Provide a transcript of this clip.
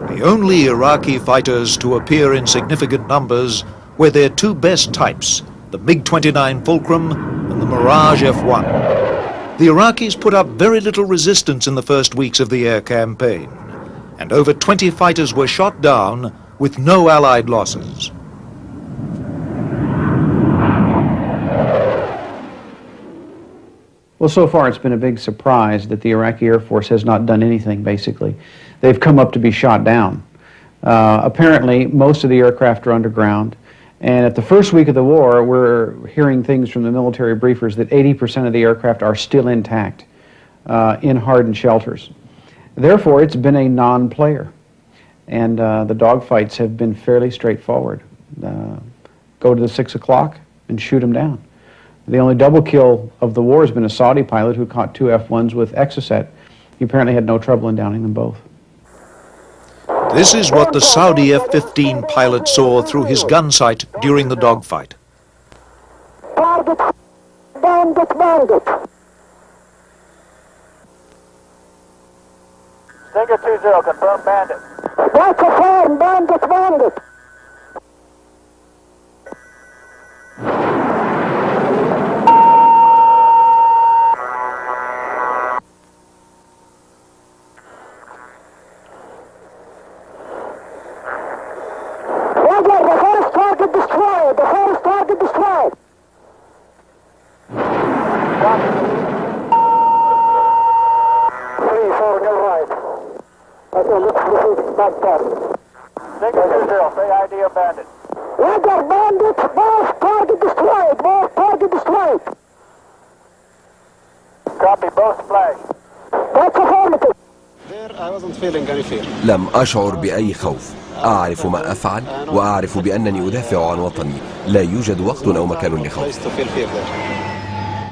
The only Iraqi fighters to appear in significant numbers were their two best types, the MiG-29 Fulcrum and the Mirage F-1. The Iraqis put up very little resistance in the first weeks of the air campaign, and over 20 fighters were shot down with no Allied losses. Well, so far it's been a big surprise that the Iraqi Air Force has not done anything, basically. They've come up to be shot down. Apparently, most of the aircraft are underground, and at the first week of the war, we're hearing things from the military briefers that 80% of the aircraft are still intact in hardened shelters. Therefore, it's been a non-player, and the dogfights have been fairly straightforward. Go to the 6 o'clock and shoot them down. The only double kill of the war has been a Saudi pilot who caught two F-1s with Exocet. He apparently had no trouble in downing them both. This is what the Saudi F-15 pilot saw through his gun sight during the dogfight. Target, bandit. Stinger 20, confirm bandit. That's a farm, bandit. The first target destroyed. Three, four, no right. Okay, let's proceed back there. Stinger 20, say ID of bandit. Roger, bandit, both target destroyed. Copy, both flash. That's affirmative. There, I wasn't feeling any fear. لم أشعر بأي خوف. أعرف ما أفعل وأعرف بأنني أدافع عن وطني. لا يوجد وقت أو مكان لخوف.